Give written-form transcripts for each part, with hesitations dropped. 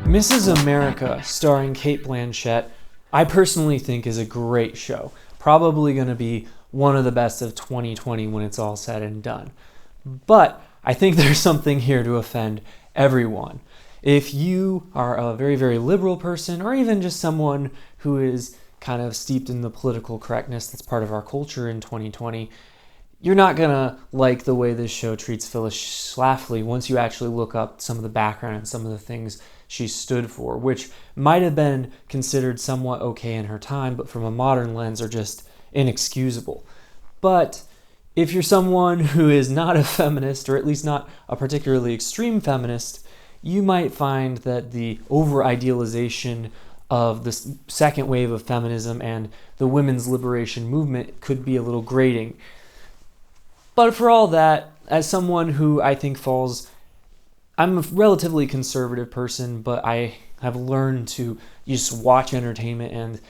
Mrs. America, starring Cate Blanchett, I personally think is a great show. Probably going to be one of the best of 2020 when it's all said and done. But I think there's something here to offend everyone. If you are a very, very liberal person, or even just someone who is kind of steeped in the political correctness that's part of our culture in 2020, you're not going to like the way this show treats Phyllis Schlafly once you actually look up some of the background and some of the things she stood for, which might have been considered somewhat okay in her time, but from a modern lens are just inexcusable. But if you're someone who is not a feminist, or at least not a particularly extreme feminist, you might find that the over-idealization of the second wave of feminism and the women's liberation movement could be a little grating. But for all that, as someone who I think I'm a relatively conservative person, but I have learned to just watch entertainment and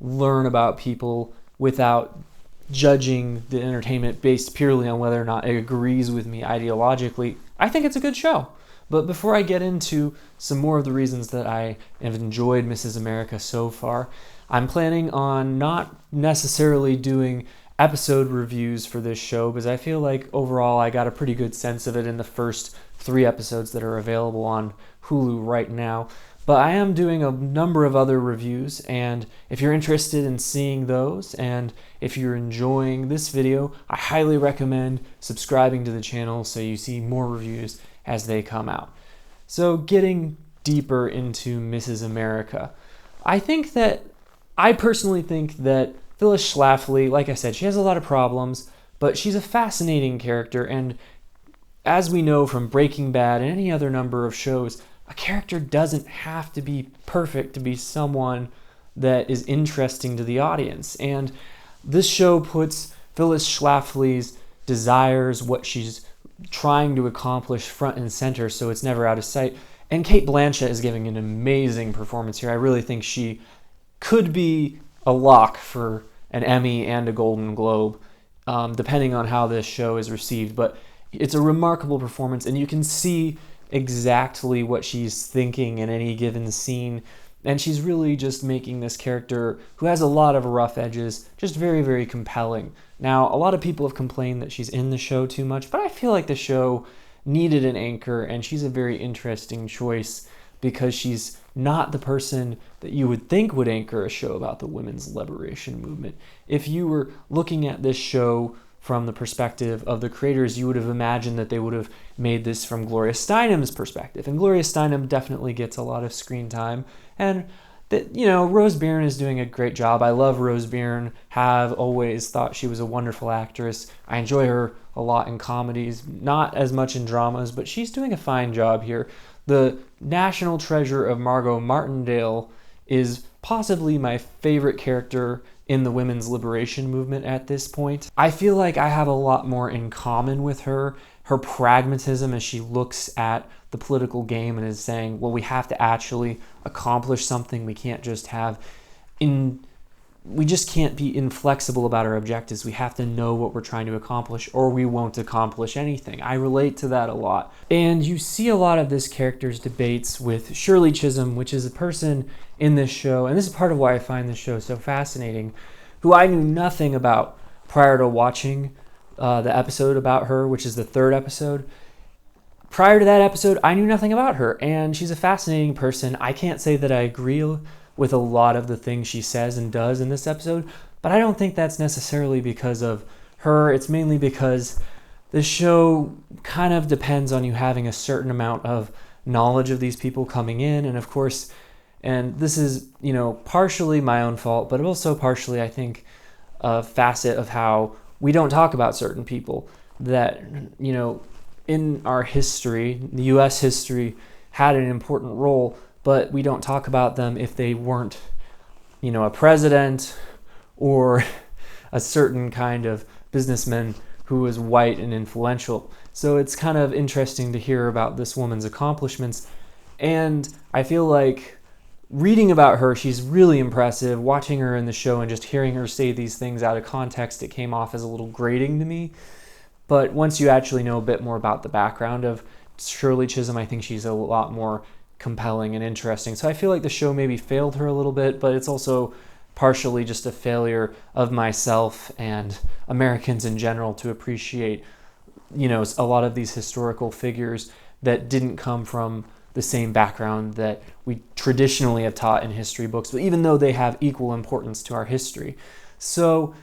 learn about people without judging the entertainment based purely on whether or not it agrees with me ideologically. I think it's a good show. But before I get into some more of the reasons that I have enjoyed Mrs. America so far, I'm planning on not necessarily doing episode reviews for this show because I feel like overall I got a pretty good sense of it in the first 3 episodes that are available on Hulu right now. But I am doing a number of other reviews, and if you're interested in seeing those, and if you're enjoying this video, I highly recommend subscribing to the channel so you see more reviews as they come out. So getting deeper into Mrs. America, I personally think that Phyllis Schlafly, like I said, she has a lot of problems, but she's a fascinating character, and as we know from Breaking Bad and any other number of shows, a character doesn't have to be perfect to be someone that is interesting to the audience. And this show puts Phyllis Schlafly's desires, what she's trying to accomplish, front and center, so it's never out of sight. And Cate Blanchett is giving an amazing performance here. I really think she could be a lock for an Emmy and a Golden Globe, depending on how this show is received. But it's a remarkable performance, and you can see exactly what she's thinking in any given scene. And she's really just making this character, who has a lot of rough edges, just very, very compelling. Now, a lot of people have complained that she's in the show too much, but I feel like the show needed an anchor, and she's a very interesting choice because she's not the person that you would think would anchor a show about the women's liberation movement. If you were looking at this show from the perspective of the creators, you would have imagined that they would have made this from Gloria Steinem's perspective. And Gloria Steinem definitely gets a lot of screen time. And that, Rose Byrne is doing a great job. I love Rose Byrne, have always thought she was a wonderful actress. I enjoy her a lot in comedies, not as much in dramas, but she's doing a fine job here. The national treasure of Margo Martindale is possibly my favorite character in the women's liberation movement at this point. I feel like I have a lot more in common with her. Her pragmatism as she looks at the political game and is saying, well, we have to actually accomplish something. We just can't be inflexible about our objectives. We have to know what we're trying to accomplish, or we won't accomplish anything. I relate to that a lot. And you see a lot of this character's debates with Shirley Chisholm, which is a person in this show, and this is part of why I find this show so fascinating, who I knew nothing about prior to watching the episode about her, which is the 3rd episode. Prior to that episode, I knew nothing about her, and she's a fascinating person. I can't say that I agree with a lot of the things she says and does in this episode, but I don't think that's necessarily because of her. It's mainly because the show kind of depends on you having a certain amount of knowledge of these people coming in, and of course, and this is, partially my own fault, but also partially, I think, a facet of how we don't talk about certain people that, in our history, the U.S. history, had an important role, but we don't talk about them if they weren't, a president or a certain kind of businessman who was white and influential. So it's kind of interesting to hear about this woman's accomplishments. And I feel like reading about her, she's really impressive. Watching her in the show and just hearing her say these things out of context, it came off as a little grating to me. But once you actually know a bit more about the background of Shirley Chisholm, I think she's a lot more compelling and interesting. So I feel like the show maybe failed her a little bit, but it's also partially just a failure of myself and Americans in general to appreciate, a lot of these historical figures that didn't come from the same background that we traditionally have taught in history books, but even though they have equal importance to our history. So,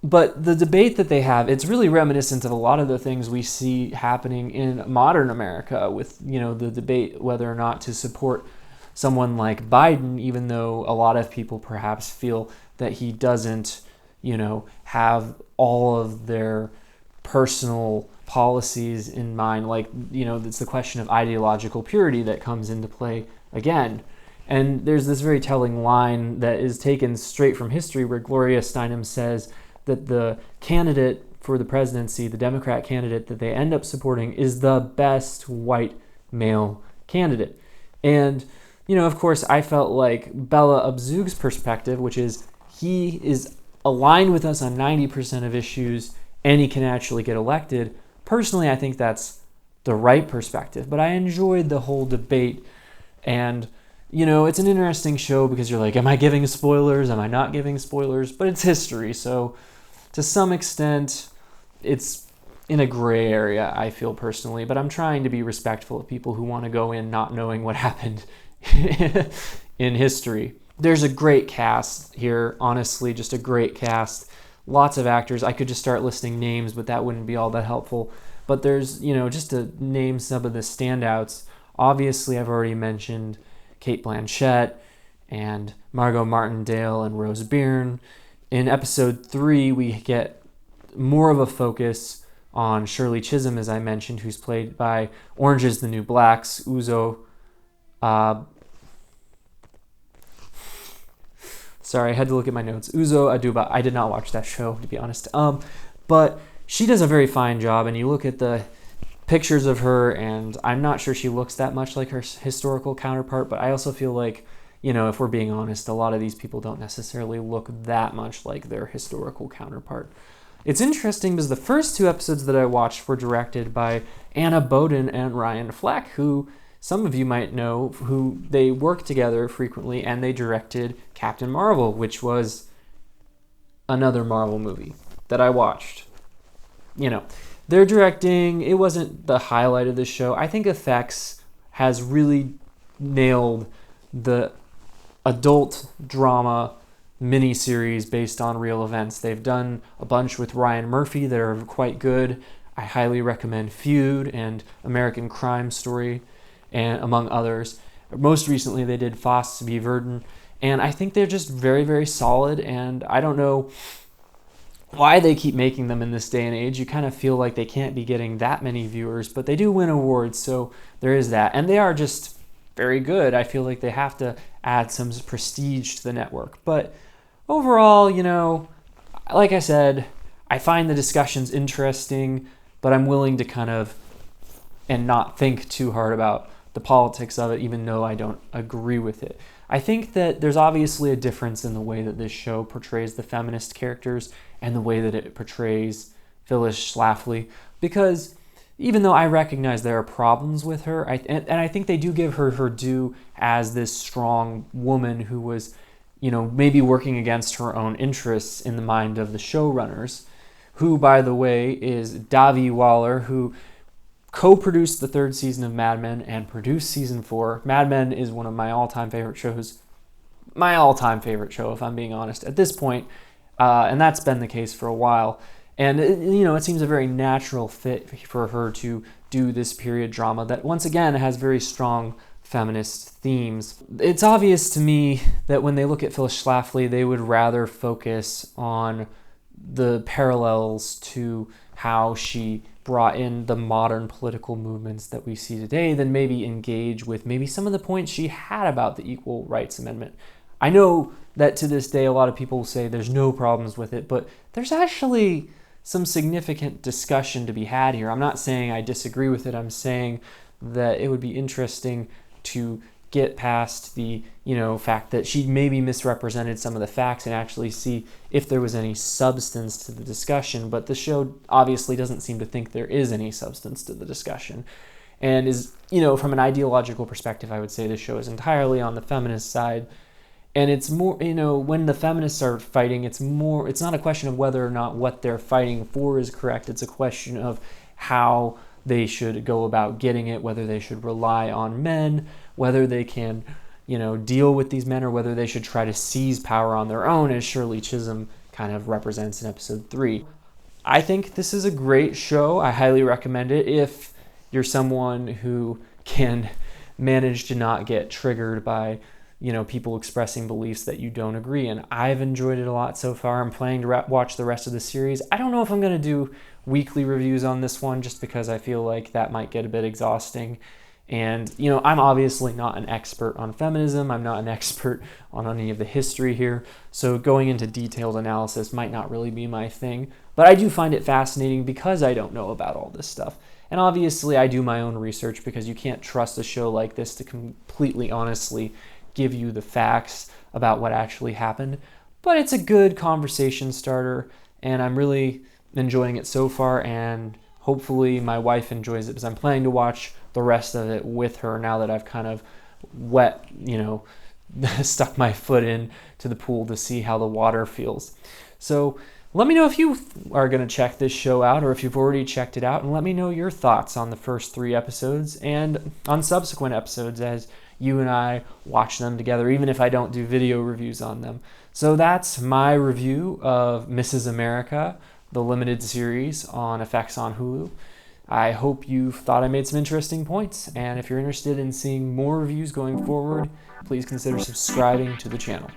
but the debate that they have, it's really reminiscent of a lot of the things we see happening in modern America with, the debate whether or not to support someone like Biden, even though a lot of people perhaps feel that he doesn't, have all of their personal policies in mind. Like, it's the question of ideological purity that comes into play again. And there's this very telling line that is taken straight from history where Gloria Steinem says that the candidate for the presidency, the Democrat candidate that they end up supporting, is the best white male candidate. And, of course, I felt like Bella Abzug's perspective, which is he is aligned with us on 90% of issues and he can actually get elected. Personally, I think that's the right perspective, but I enjoyed the whole debate. And, it's an interesting show because you're like, am I giving spoilers? Am I not giving spoilers? But it's history, so to some extent, it's in a gray area, I feel personally, but I'm trying to be respectful of people who want to go in not knowing what happened in history. There's a great cast here, honestly, just a great cast. Lots of actors. I could just start listing names, but that wouldn't be all that helpful. But there's, just to name some of the standouts, obviously I've already mentioned Cate Blanchett and Margo Martindale and Rose Byrne. In episode 3, we get more of a focus on Shirley Chisholm, as I mentioned, who's played by Orange is the New Black's Uzo. Sorry, I had to look at my notes. Uzo Aduba. I did not watch that show, to be honest. But she does a very fine job, and you look at the pictures of her, and I'm not sure she looks that much like her historical counterpart, but I also feel like, if we're being honest, a lot of these people don't necessarily look that much like their historical counterpart. It's interesting because the first 2 episodes that I watched were directed by Anna Boden and Ryan Fleck, who some of you might know, who they work together frequently, and they directed Captain Marvel, which was another Marvel movie that I watched. Their directing, it wasn't the highlight of the show. I think effects has really nailed the adult drama miniseries based on real events. They've done a bunch with Ryan Murphy that are quite good. I highly recommend Feud and American Crime Story, and among others. Most recently, they did Foss v. Verdon, and I think they're just very, very solid, and I don't know why they keep making them in this day and age. You kind of feel like they can't be getting that many viewers, but they do win awards, so there is that. And they are just very good. I feel like they have to add some prestige to the network. But overall, like I said, I find the discussions interesting, but I'm willing to kind of and not think too hard about the politics of it, even though I don't agree with it. I think that there's obviously a difference in the way that this show portrays the feminist characters and the way that it portrays Phyllis Schlafly, because even though I recognize there are problems with her, and I think they do give her her due as this strong woman who was, maybe working against her own interests in the mind of the showrunners, who, by the way, is Davi Waller, who co-produced the 3rd season of Mad Men and produced season 4. Mad Men is one of my all-time favorite shows. My all-time favorite show, if I'm being honest, at this point. And that's been the case for a while. And, it seems a very natural fit for her to do this period drama that, once again, has very strong feminist themes. It's obvious to me that when they look at Phyllis Schlafly, they would rather focus on the parallels to how she brought in the modern political movements that we see today than maybe engage with maybe some of the points she had about the Equal Rights Amendment. I know that to this day a lot of people say there's no problems with it, but there's actually some significant discussion to be had here. I'm not saying I disagree with it. I'm saying that it would be interesting to get past the, fact that she maybe misrepresented some of the facts and actually see if there was any substance to the discussion. But the show obviously doesn't seem to think there is any substance to the discussion. and is, from an ideological perspective, I would say this show is entirely on the feminist side. And it's more, when the feminists are fighting, it's not a question of whether or not what they're fighting for is correct. It's a question of how they should go about getting it, whether they should rely on men, whether they can, deal with these men, or whether they should try to seize power on their own, as Shirley Chisholm kind of represents in episode 3. I think this is a great show. I highly recommend it if you're someone who can manage to not get triggered by people expressing beliefs that you don't agree. And I've enjoyed it a lot so far. I'm planning to watch the rest of the series. I don't know if I'm going to do weekly reviews on this one, just because I feel like that might get a bit exhausting. And, I'm obviously not an expert on feminism. I'm not an expert on any of the history here. So going into detailed analysis might not really be my thing. But I do find it fascinating because I don't know about all this stuff. And obviously I do my own research, because you can't trust a show like this to completely honestly give you the facts about what actually happened. But it's a good conversation starter, and I'm really enjoying it so far, and hopefully my wife enjoys it, because I'm planning to watch the rest of it with her now that I've kind of stuck my foot in to the pool to see how the water feels. So let me know if you are going to check this show out, or if you've already checked it out, and let me know your thoughts on the first 3 episodes and on subsequent episodes as you and I watch them together, even if I don't do video reviews on them. So that's my review of Mrs. America, the limited series on FX on Hulu. I hope you thought I made some interesting points, and if you're interested in seeing more reviews going forward, please consider subscribing to the channel.